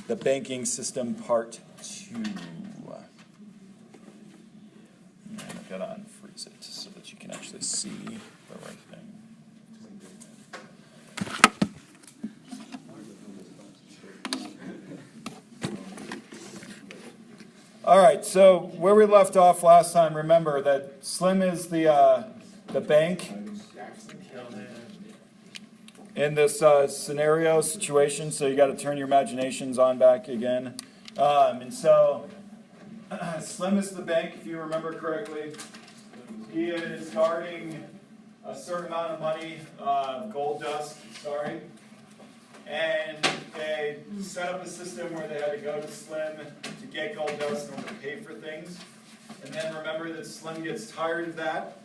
the banking system part 2. I've got to unfreeze it so that you can actually see the right thing. All right, so where we left off last time, remember that Slim is the bank in this situation, so you got to turn your imaginations on back again. And so Slim is the bank, if you remember correctly. He is guarding a certain amount of money, gold dust, and they set up a system where they had to go to Slim to get gold dust in order to pay for things. And then remember that Slim gets tired of that.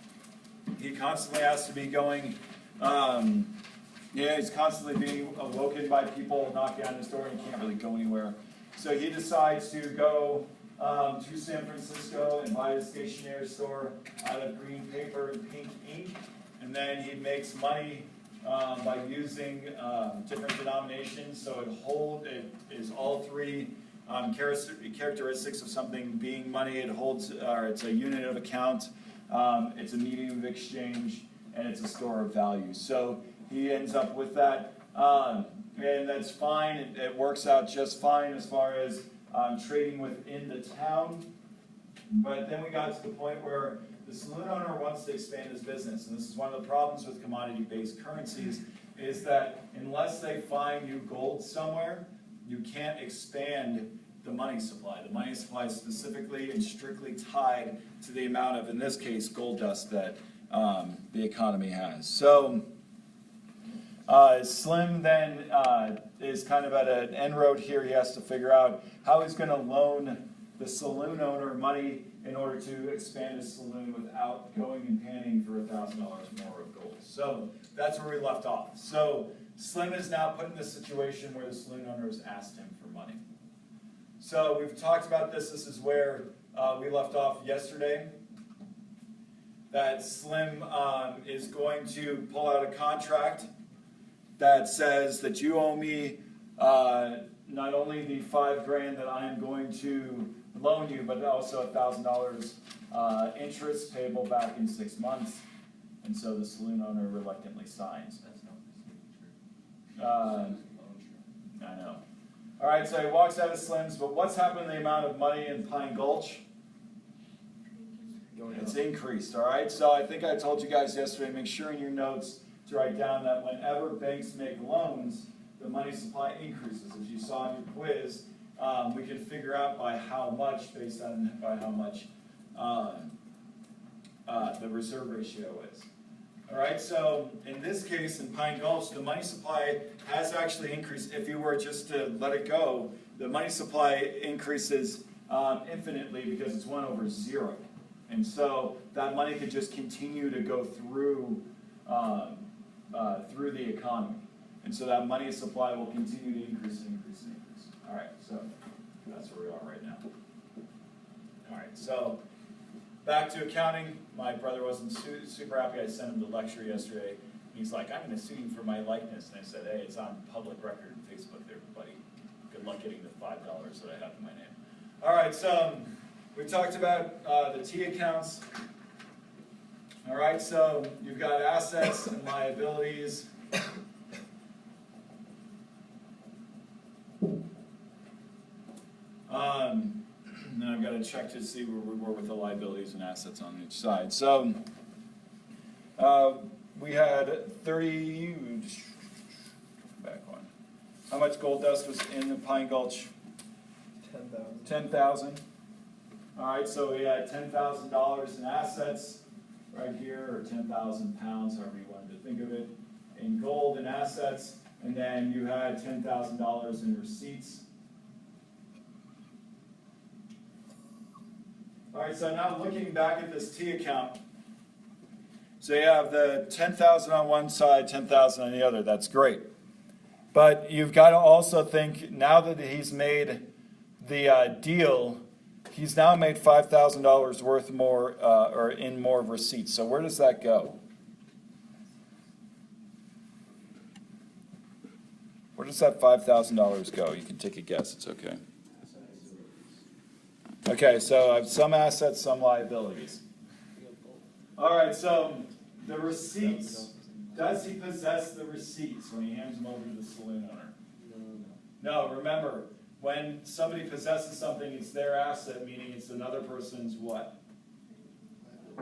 He constantly has to be going, he's constantly being awoken by people knocking on his door and he can't really go anywhere. So he decides to go to San Francisco and buy a stationery store out of green paper and pink ink. And then he makes money by using different denominations. So it is all three characteristics of something being money. It holds, or it's a unit of account, it's a medium of exchange, and it's a store of value. So he ends up with that, and that's fine. It works out just fine as far as trading within the town. But then we got to the point where the saloon owner wants to expand his business, and this is one of the problems with commodity-based currencies, is that unless they find you gold somewhere, you can't expand the money supply. The money supply is specifically and strictly tied to the amount of, in this case, gold dust that the economy has. So Slim then is kind of at an end road here. He has to figure out how he's going to loan the saloon owner money in order to expand his saloon without going and panning for $1,000 more of gold. So that's where we left off. So Slim is now put in this situation where the saloon owner has asked him for money. So we've talked about this. This is where we left off yesterday. That Slim is going to pull out a contract that says that you owe me not only the $5,000 that I am going to loan you, but also $1,000 interest payable back in 6 months. And so the saloon owner reluctantly signs. That's not the signature. I know. All right, so he walks out of Slim's, but what's happened to the amount of money in Pine Gulch? It's increased, all right? So I think I told you guys yesterday, make sure in your notes to write down that whenever banks make loans, the money supply increases. As you saw in your quiz, we can figure out by how much, based on by how much the reserve ratio is. All right, so in this case, in Pine Gulch, the money supply has actually increased. If you were just to let it go, the money supply increases infinitely because it's 1 over 0. And so that money could just continue to go through through the economy. And so that money supply will continue to increase and increase and increase. All right, so that's where we are right now. All right, so back to accounting. My brother wasn't super happy. I sent him the lecture yesterday. He's like, I'm going to sue you for my likeness. And I said, hey, it's on public record on Facebook there, buddy. Good luck getting the $5 that I have in my name. All right, so we talked about the T accounts. All right, so you've got assets and liabilities. Then I've got to check to see where we were with the liabilities and assets on each side. So we had 30, back one. How much gold dust was in the Pine Gulch? 10,000. 10,000. All right, so we had $10,000 in assets right here, or 10,000 pounds, however you wanted to think of it, in gold and assets. And then you had $10,000 in receipts. All right, so now looking back at this T account, so you have the 10,000 on one side, 10,000 on the other. That's great. But you've got to also think, now that he's made the deal, he's now made $5,000 worth more, or in more of receipts. So where does that go? Where does that $5,000 go? You can take a guess, it's okay. Okay, so I have some assets, some liabilities. All right, so the receipts, does he possess the receipts when he hands them over to the saloon owner? No, remember, when somebody possesses something, it's their asset, meaning it's another person's what?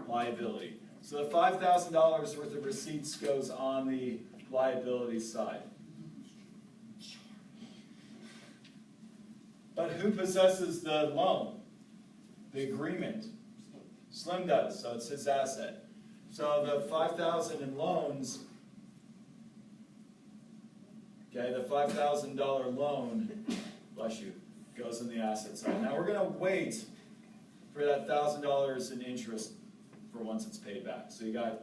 Liability. So the $5,000 worth of receipts goes on the liability side. But who possesses the loan? The agreement? Slim does, so it's his asset. So the $5,000 in loans, okay, the $5,000 loan, bless you, goes in the asset side. Now we're going to wait for that $1,000 in interest for once it's paid back. So you got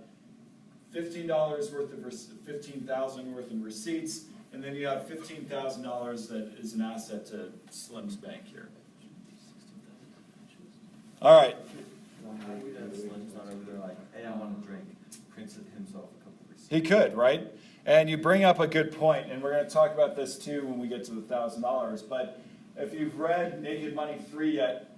$15 worth of $15,000 worth in receipts, and then you have $15,000 that is an asset to Slim's bank here. All right. Slim's not over there like, hey, I want a drink. Prints it himself a couple of receipts. He could, right? And you bring up a good point, and we're going to talk about this too when we get to the $1,000. But if you've read Naked Money 3 yet,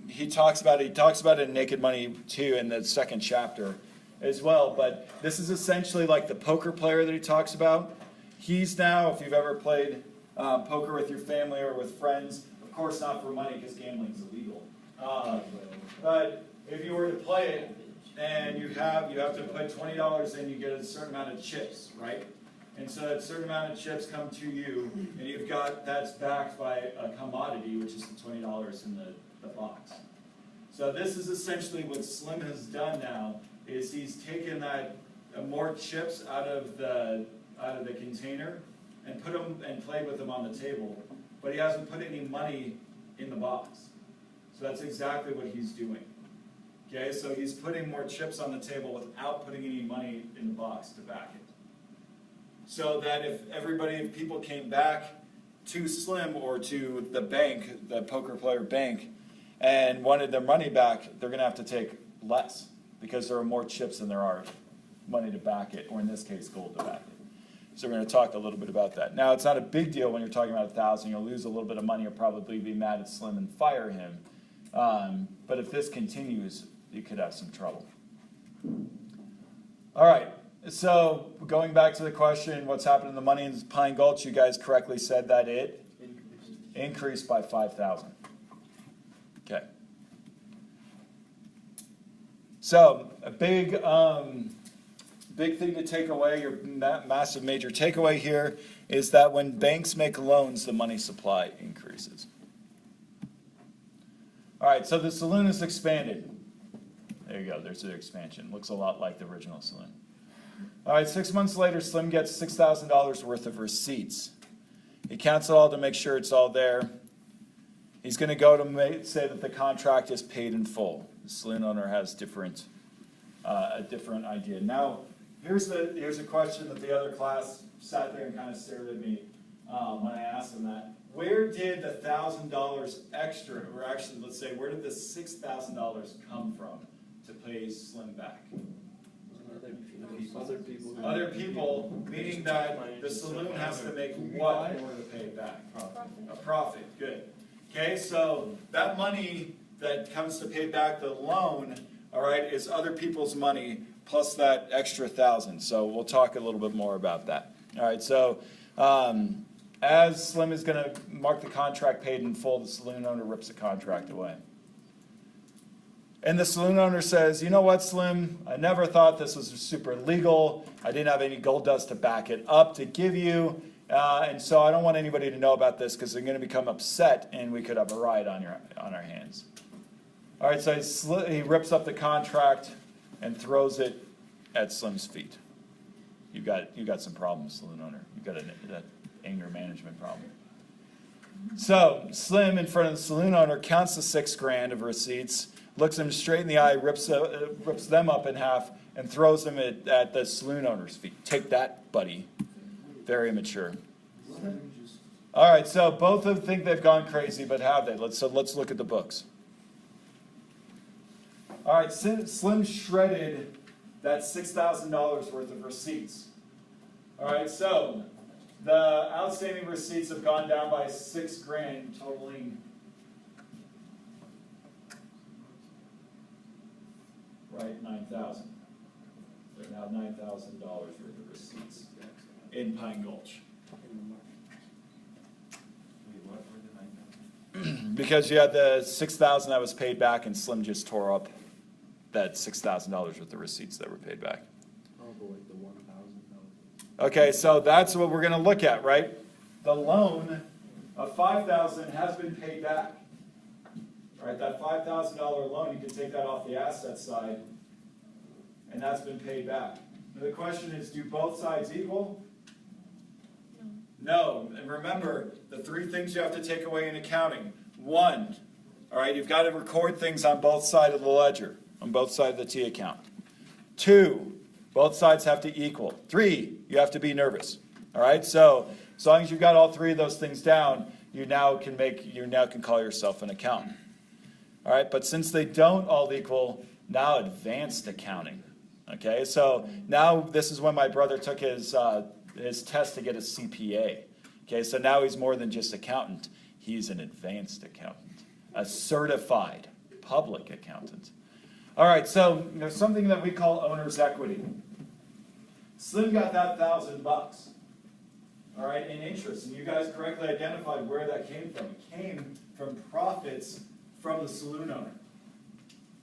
he talks about it. He talks about it in Naked Money 2 in the second chapter as well. But this is essentially like the poker player that he talks about. He's now, if you've ever played poker with your family or with friends, of course not for money because gambling is illegal. But if you were to play it and you have to put $20 in, you get a certain amount of chips, right? And so that certain amount of chips come to you, and you've got that's backed by a commodity, which is the $20 in the box. So this is essentially what Slim has done now, is he's taken that more chips out of the container and put them and played with them on the table, but he hasn't put any money in the box. So that's exactly what he's doing. Okay, so he's putting more chips on the table without putting any money in the box to back it. So that if people came back to Slim or to the bank, the poker player bank, and wanted their money back, they're going to have to take less because there are more chips than there are money to back it, or in this case, gold to back it. So we're going to talk a little bit about that. Now, it's not a big deal when you're talking about $1,000. You'll lose a little bit of money. You'll probably be mad at Slim and fire him. But if this continues, you could have some trouble. All right. So going back to the question, what's happened to the money in Pine Gulch? You guys correctly said that it increased by 5,000. Okay. So a big thing to take away, your massive major takeaway here, is that when banks make loans, the money supply increases. All right, so the saloon is expanded. There you go, there's the expansion. Looks a lot like the original saloon. All right, 6 months later, Slim gets $6,000 worth of receipts. He counts it all to make sure it's all there. He's going to go to say that the contract is paid in full. The saloon owner has a different idea. Now, here's a question that the other class sat there and kind of stared at me when I asked them that. Where did the $1,000 extra, or actually, let's say, where did the $6,000 come from to pay Slim back? Other people, meaning that the saloon has to make what in order to pay it back? A profit. Good. Okay, so that money that comes to pay back the loan, all right, is other people's money plus that extra $1,000. So we'll talk a little bit more about that. All right, so as Slim is going to mark the contract paid in full, the saloon owner rips the contract away. And the saloon owner says, you know what, Slim, I never thought this was super legal. I didn't have any gold dust to back it up to give you. And so I don't want anybody to know about this because they're going to become upset and we could have a riot on our hands. All right, so he rips up the contract and throws it at Slim's feet. You've got some problems, saloon owner. You've got an anger management problem. So Slim, in front of the saloon owner, counts the $6,000 of receipts, looks him straight in the eye, rips them up in half, and throws them at the saloon owner's feet. Take that, buddy. Very immature. All right, so both of them think they've gone crazy, but have they? Let's look at the books. All right, Slim shredded that $6,000 worth of receipts. All right, so The outstanding receipts have gone down by $6,000, totaling right 9,000. They're now $9,000 worth of receipts in Pine Gulch. Wait, what were the 9,000? Because you had the $6,000 that was paid back, and Slim just tore up that $6,000 worth of receipts that were paid back. Oh, but like the 1,000. Okay, so that's what we're going to look at, right? The loan of $5,000 has been paid back. Right, that $5,000 loan, you can take that off the asset side, and that's been paid back. Now the question is, do both sides equal? No. And remember, the three things you have to take away in accounting. One, all right, you've got to record things on both sides of the ledger, on both sides of the T account. Two, both sides have to equal. Three, you have to be nervous. All right, so as long as you've got all three of those things down, you now can call yourself an accountant. All right, but since they don't all equal, now advanced accounting. Okay, so now this is when my brother took his test to get a CPA. Okay, so now he's more than just accountant. He's an advanced accountant, a certified public accountant. All right, so there's something that we call owner's equity. Slim got that $1,000, all right, in interest, and you guys correctly identified where that came from. It came from profits from the saloon owner.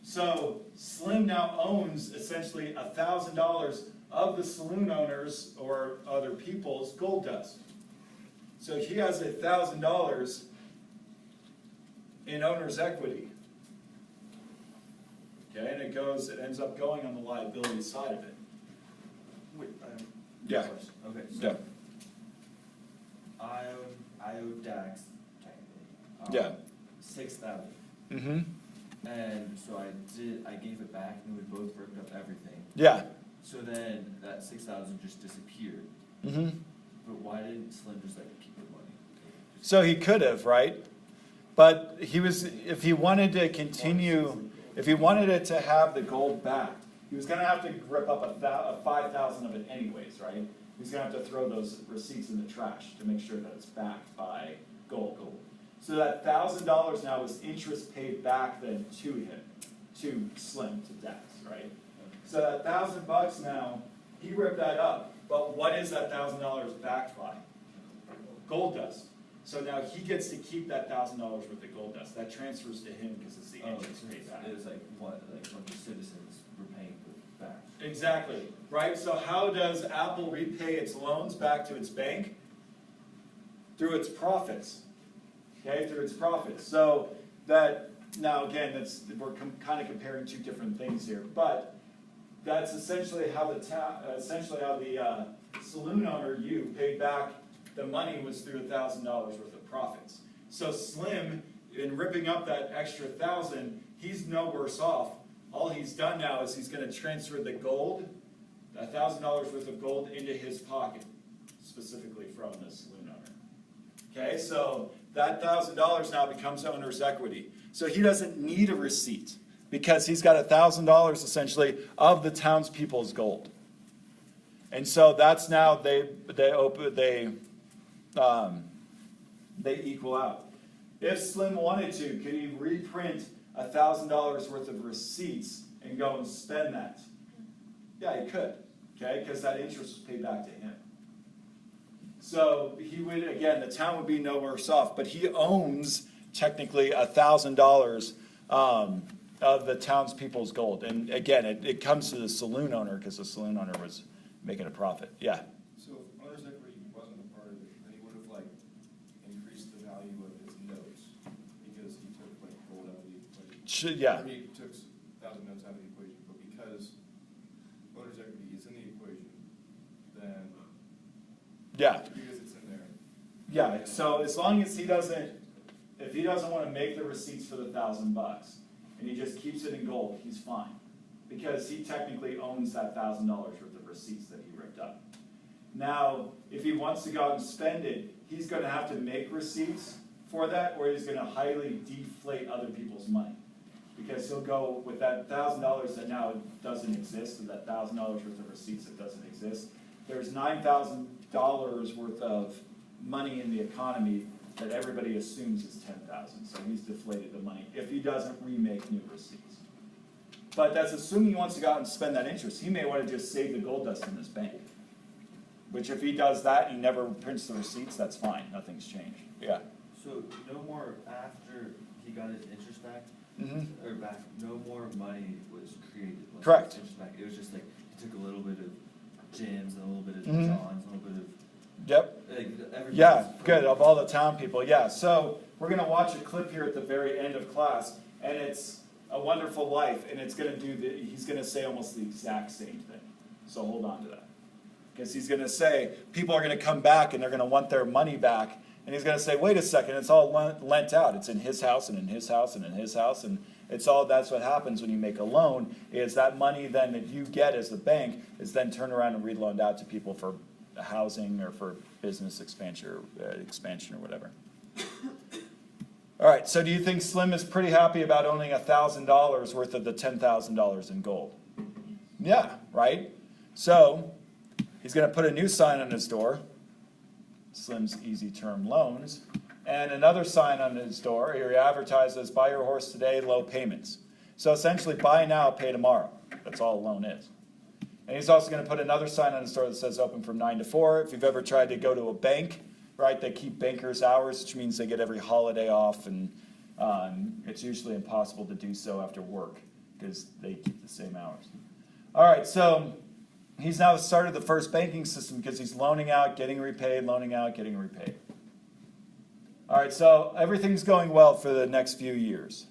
So Slim now owns essentially $1,000 of the saloon owners or other people's gold dust. So he has $1,000 in owner's equity. Okay, and it ends up going on the liability side of it. Wait, Yeah. okay, so Yeah. I owe Dax, technically. Yeah. 6,000. Mm-hmm. And so I gave it back and we both ripped up everything. Yeah. So then that 6,000 just disappeared. Mm-hmm. But why didn't Slim just like keep the money? So he could have, right? But if he wanted to continue, if he wanted it to have the gold back, he was going to have to rip up a 5,000 of it anyways, right? He's going to have to throw those receipts in the trash to make sure that it's backed by gold. So that $1,000 now is interest paid back then to him, to Slim, to Dax, right? So that $1,000 now, he ripped that up. But what is that $1,000 backed by? Gold dust. So now he gets to keep that $1,000 worth of gold dust. That transfers to him because it's the interest paid back. It was like what, like a bunch of citizens were paying for back. Exactly, right? So how does Apple repay its loans back to its bank? Through its profits. Okay, through its profits. So that, now again, we're kind of comparing two different things here, but that's essentially how the saloon owner, you, paid back the money was through $1,000 worth of profits. So Slim, in ripping up that extra 1,000, he's no worse off. All he's done now is he's going to transfer the gold, $1,000 worth of gold, into his pocket, specifically from the saloon owner. Okay, so that $1,000 now becomes owner's equity. So he doesn't need a receipt because he's got $1,000 essentially of the townspeople's gold. And so that's now they equal out. If Slim wanted to, could he reprint $1,000 worth of receipts and go and spend that? Yeah, he could, okay, because that interest was paid back to him. So he would, again, the town would be no worse off, but he owns technically $1,000 of the townspeople's gold. And again, it comes to the saloon owner because the saloon owner was making a profit. Yeah. So if owner's equity wasn't a part of it, then he would have increased the value of his notes because he took gold out of the equation. Yeah. Or he took 1,000 notes out of the equation, but because owner's equity is in the equation, then Yeah. because it's in there. Yeah. So as long as if he doesn't want to make the receipts for the $1,000 and he just keeps it in gold, he's fine. Because he technically owns that $1,000 worth of receipts that he ripped up. Now, if he wants to go out and spend it, he's going to have to make receipts for that, or he's going to highly deflate other people's money. Because he'll go with that $1,000 that now doesn't exist, or that $1,000 worth of receipts that doesn't exist. There's $9,000 dollars worth of money in the economy that everybody assumes is 10,000. So he's deflated the money if he doesn't remake new receipts. But that's assuming he wants to go out and spend that interest. He may want to just save the gold dust in his bank. Which if he does that and he never prints the receipts, that's fine. Nothing's changed. Yeah. So no more after he got his interest back, Mm-hmm. or back, no more money was created. Once Correct. his interest back. It was just like, he took a little bit of Jim's and a little bit of Mhm. John's, a little bit of, Yep. like, everything. Yeah, good, of all the town people, yeah. So, we're gonna watch a clip here at the very end of class, and it's A Wonderful Life, and it's gonna do he's gonna say almost the exact same thing. So hold on to that. Because he's gonna say, people are gonna come back and they're gonna want their money back, and he's gonna say, wait a second, it's all lent out. It's in his house, and in his house, and in his house, and it's all, that's what happens when you make a loan, is that money then that you get as the bank is then turned around and reloaned out to people for housing or for business expansion or whatever. All right, so do you think Slim is pretty happy about owning $1,000 worth of the $10,000 in gold? Yeah, right? So he's going to put a new sign on his door, Slim's Easy Term Loans, and another sign on his door. Here he advertises, buy your horse today, low payments. So essentially, buy now, pay tomorrow. That's all a loan is. And he's also going to put another sign on his door that says open from 9 to 4. If you've ever tried to go to a bank, right, they keep bankers' hours, which means they get every holiday off, and it's usually impossible to do so after work because they keep the same hours. All right, so he's now started the first banking system because he's loaning out, getting repaid, loaning out, getting repaid. All right, so everything's going well for the next few years.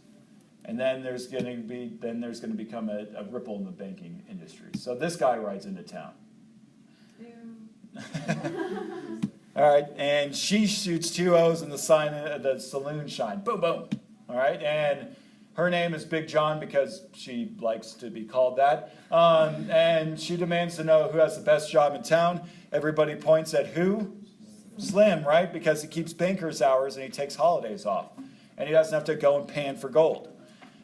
And then there's going to become a ripple in the banking industry. So this guy rides into town. All right, and she shoots 2 O's in the sign of the saloon sign. Boom, boom. All right, and her name is Big John because she likes to be called that. And she demands to know who has the best job in town. Everybody points at who? Slim, right? Because he keeps banker's hours and he takes holidays off. And he doesn't have to go and pan for gold.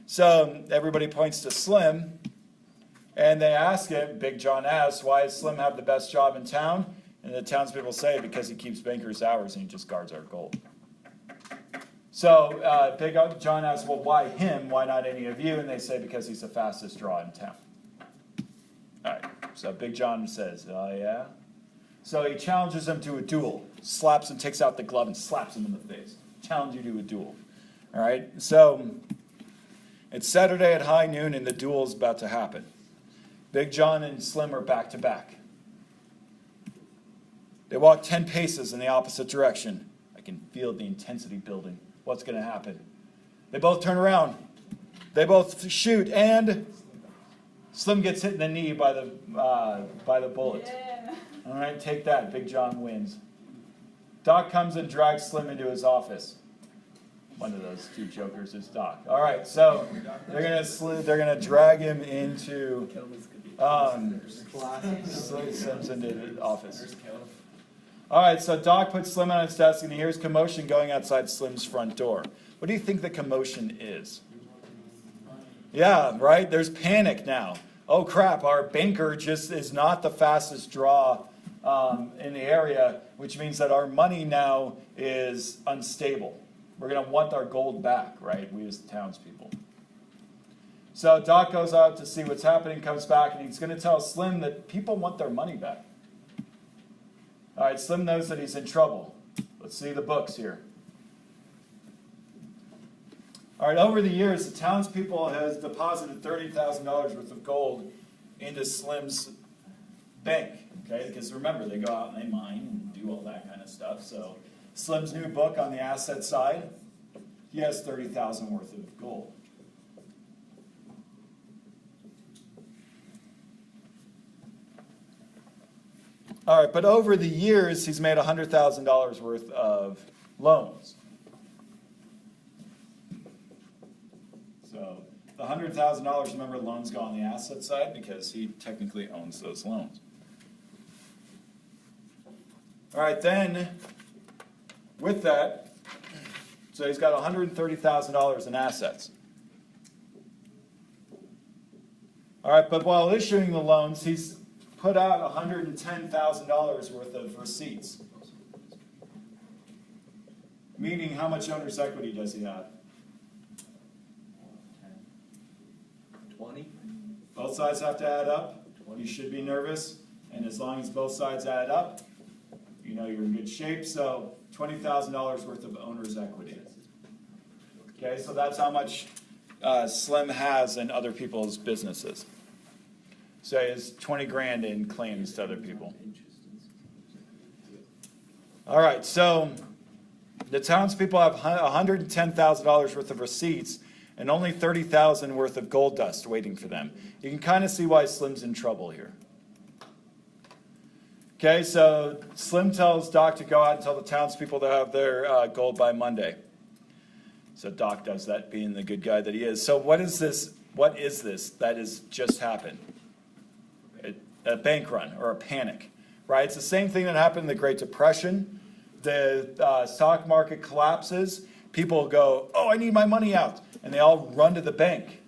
So everybody points to Slim, and they ask him, Big John asks, why does Slim have the best job in town? And the townspeople say, because he keeps banker's hours and he just guards our gold. So Big John asks, well, why him? Why not any of you? And they say, because he's the fastest draw in town. All right, so Big John says, oh yeah? So he challenges him to a duel, slaps him, takes out the glove and slaps him in the face. Challenge you to a duel. All right, so it's Saturday at high noon and the duel is about to happen. Big John and Slim are back to back. They walk 10 paces in the opposite direction. I can feel the intensity building. What's going to happen? They both turn around. They both shoot, and Slim gets hit in the knee by the bullet. Yeah. All right, take that. Big John wins. Doc comes and drags Slim into his office. One of those two jokers is Doc. All right, so they're gonna drag him into Slim's into the office. All right, so Doc puts Slim on his desk and he hears commotion going outside Slim's front door. What do you think the commotion is? Yeah, right? There's panic now. Oh crap, our banker just is not the fastest draw in the area, which means that our money now is unstable. We're going to want our gold back, right? We as the townspeople. So Doc goes out to see what's happening, comes back, and he's going to tell Slim that people want their money back. All right, Slim knows that he's in trouble. Let's see the books here. All right, over the years, the townspeople has deposited $30,000 worth of gold into Slim's bank. Okay, because remember, they go out and they mine and do all that kind of stuff. So Slim's new book on the asset side, he has $30,000 worth of gold. All right, but over the years, he's made $100,000 worth of loans. So the $100,000, remember, loans go on the asset side because he technically owns those loans. All right, then, with that, so he's got $130,000 in assets. All right, but while issuing the loans, he's put out $110,000 worth of receipts. Meaning, how much owner's equity does he have? 20? Both sides have to add up. You should be nervous. And as long as both sides add up, you know you're in good shape. So $20,000 worth of owner's equity. Okay, so that's how much Slim has in other people's businesses. So he has 20 grand in claims to other people. All right, so the townspeople have $110,000 worth of receipts and only $30,000 worth of gold dust waiting for them. You can kind of see why Slim's in trouble here. Okay, so Slim tells Doc to go out and tell the townspeople to have their gold by Monday. So Doc does that, being the good guy that he is. So what is this? What is this that has just happened? A bank run or a panic, right? It's the same thing that happened in the Great Depression. The stock market collapses. People go, oh, I need my money out. And they all run to the bank.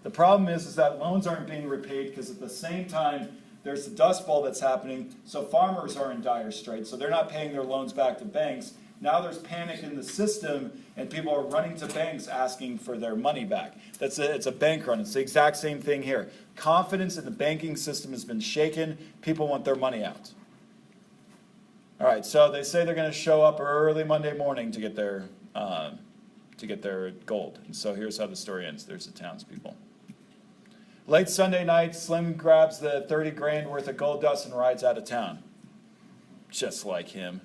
The problem is that loans aren't being repaid because at the same time, there's the Dust Bowl that's happening, so farmers are in dire straits. So they're not paying their loans back to banks. Now there's panic in the system, and people are running to banks asking for their money back. It's a bank run. It's the exact same thing here. Confidence in the banking system has been shaken. People want their money out. All right, so they say they're going to show up early Monday morning to get their gold. And so here's how the story ends. There's the townspeople. Late Sunday night, Slim grabs the 30 grand worth of gold dust and rides out of town. Just like him.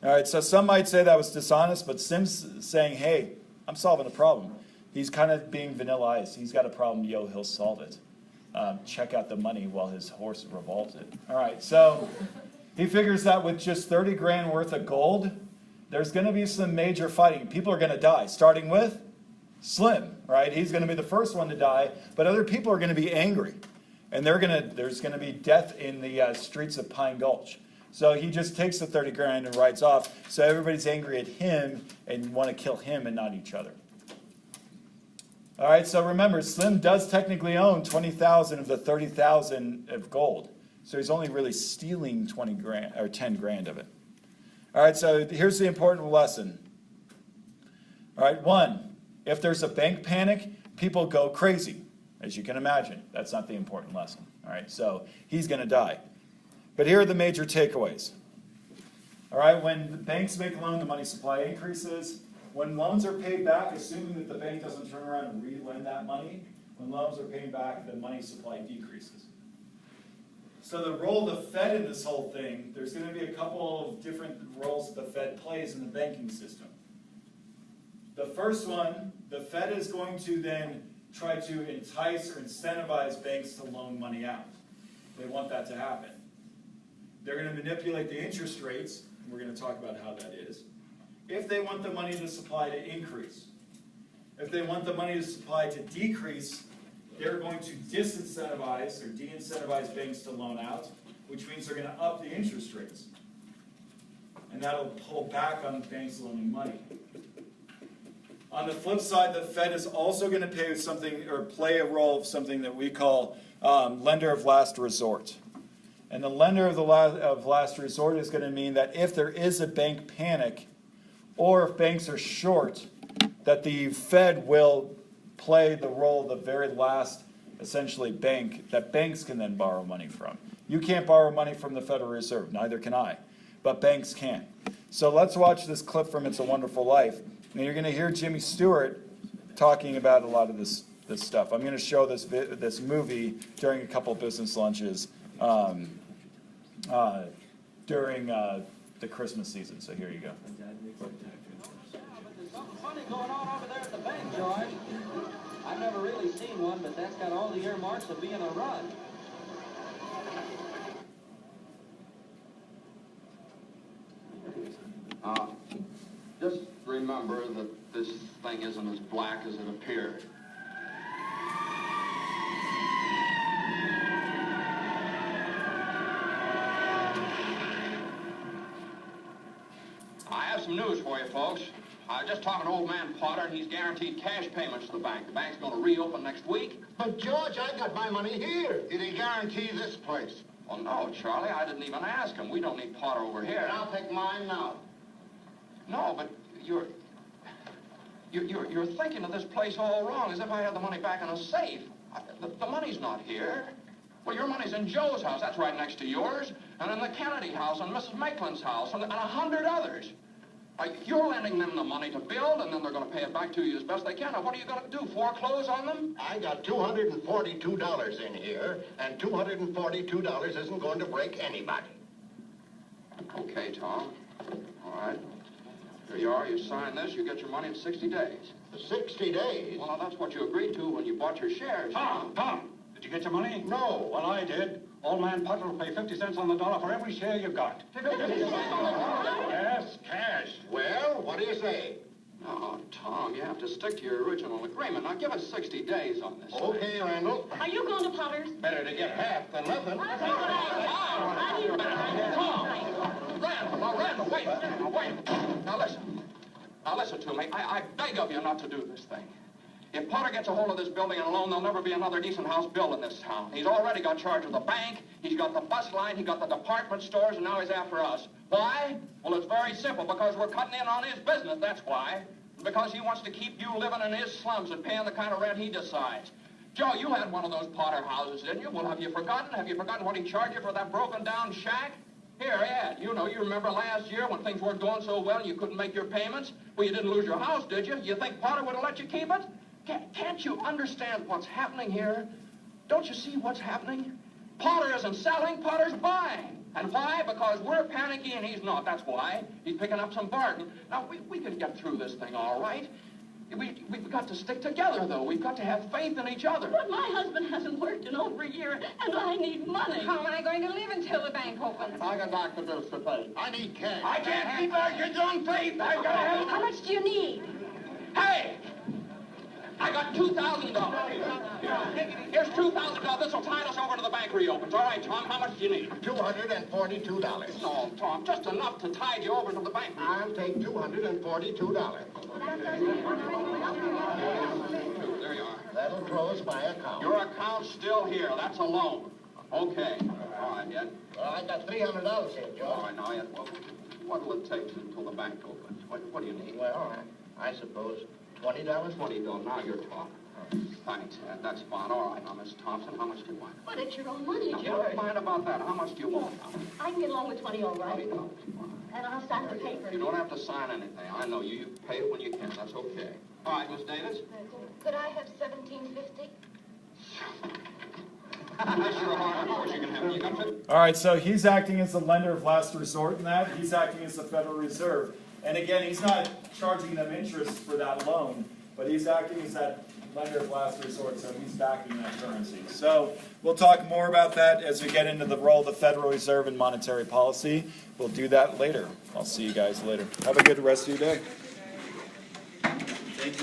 All right, so some might say that was dishonest, but Slim's saying, hey, I'm solving a problem. He's kind of being Vanilla Ice. He's got a problem, yo, he'll solve it. Check out the money while his horse revolted. All right, so he figures that with just 30 grand worth of gold, there's going to be some major fighting. People are going to die, starting with Slim, right? He's going to be the first one to die, but other people are going to be angry. And there's going to be death in the streets of Pine Gulch. So he just takes the 30 grand and rides off. So everybody's angry at him and want to kill him and not each other. All right, so remember, Slim does technically own 20,000 of the 30,000 of gold. So he's only really stealing 20 grand or 10 grand of it. All right, so here's the important lesson. All right, 1, if there's a bank panic, people go crazy, as you can imagine. That's not the important lesson. All right, so he's going to die. But here are the major takeaways. All right, when the banks make a loan, the money supply increases. When loans are paid back, assuming that the bank doesn't turn around and re-lend that money, when loans are paid back, the money supply decreases. So the role of the Fed in this whole thing, there's going to be a couple of different roles that the Fed plays in the banking system. The first one, the Fed is going to then try to entice or incentivize banks to loan money out. They want that to happen. They're going to manipulate the interest rates, and we're going to talk about how that is, if they want the money to supply to increase. If they want the money to supply to decrease, they're going to disincentivize or de-incentivize banks to loan out, which means they're going to up the interest rates. And that'll pull back on banks loaning money. On the flip side, the Fed is also going to pay something or play a role of something that we call lender of last resort. And the lender of last resort is going to mean that if there is a bank panic, or if banks are short, that the Fed will play the role of the very last, essentially, bank that banks can then borrow money from. You can't borrow money from the Federal Reserve, neither can I, but banks can. So let's watch this clip from It's a Wonderful Life. And you're going to hear Jimmy Stewart talking about a lot of this stuff. I'm going to show this movie during a couple business lunches during the Christmas season. So here you go. There's something funny going on over there at the bank, George. I've never really seen one, but that's got all the earmarks of being a run. Just remember that this thing isn't as black as it appeared. I have some news for you, folks. I was just talking to old man Potter, and he's guaranteed cash payments to the bank. The bank's going to reopen next week. But, George, I got my money here. Did he guarantee this place? Well, no, Charlie, I didn't even ask him. We don't need Potter over here. I'll take mine now. No, but you're thinking of this place all wrong, as if I had the money back in a safe. The money's not here. Well, your money's in Joe's house. That's right next to yours. And in the Kennedy house, and Mrs. Maitland's house, and 100 others. You're lending them the money to build, and then they're going to pay it back to you as best they can. Now, what are you going to do, foreclose on them? I got $242 in here, and $242 isn't going to break anybody. Okay, Tom. All right. Here you are. You sign this. You get your money in 60 days. 60 days? Well, now, that's what you agreed to when you bought your shares. Tom, did you get your money? No. Well, I did. Old man Potter will pay 50 cents on the dollar for every share you got. Yes, cash. Well, what do you say? No, Tom, you have to stick to your original agreement. Now, give us 60 days on this. Okay, Randall. Are you going to Potter's? Better to get half than nothing. Randall, wait. Now, listen to me. I beg of you not to do this thing. If Potter gets a hold of this building and loan, there'll never be another decent house built in this town. He's already got charge of the bank, he's got the bus line, he got the department stores, and now he's after us. Why? Well, it's very simple, because we're cutting in on his business, that's why. Because he wants to keep you living in his slums and paying the kind of rent he decides. Joe, you had one of those Potter houses, didn't you? Well, have you forgotten? Have you forgotten what he charged you for that broken-down shack? Here, Ed, you remember last year when things weren't going so well and you couldn't make your payments? Well, you didn't lose your house, did you? You think Potter would have let you keep it? Can't you understand what's happening here? Don't you see what's happening? Potter isn't selling, Potter's buying. And why? Because we're panicky and he's not. That's why. He's picking up some bargain. Now, we can get through this thing all right. We've got to stick together, though. We've got to have faith in each other. But my husband hasn't worked in over a year, and I need money. How am I going to live until the bank opens? I got doctor bills to pay. I need cash. I can't keep our kids on faith. I gotta have... How much do you need? Hey! I got $2,000. Here's $2,000. This will tide us over to the bank reopens. All right, Tom, how much do you need? $242. No, Tom, just enough to tide you over to the bank. I'll take $242. There you are. That'll close my account. Your account's still here. That's a loan. Okay. All right, Ed. Well, I got $300 here, George. All right, now, Ed, what will it take until the bank opens? What do you need? Well, I suppose $20. $20. Now you're talking. Thanks, Ed. That's fine. All right, now, Miss Thompson, how much do you want? But it's your own money, Now, George. never mind about that. How much do you want? I can get along with 20, all right. $20. And I'll sign the paper. You don't have to sign anything. I know you. You pay it when you can. That's okay. All right, Miss Davis. Could I have $17.50? That's your heart. Of course you can have it. You got it. All right, so he's acting as the lender of last resort in that. He's acting as the Federal Reserve. And again, he's not charging them interest for that loan, but he's acting as that lender of last resort, so he's backing that currency. So we'll talk more about that as we get into the role of the Federal Reserve in monetary policy. We'll do that later. I'll see you guys later. Have a good rest of your day.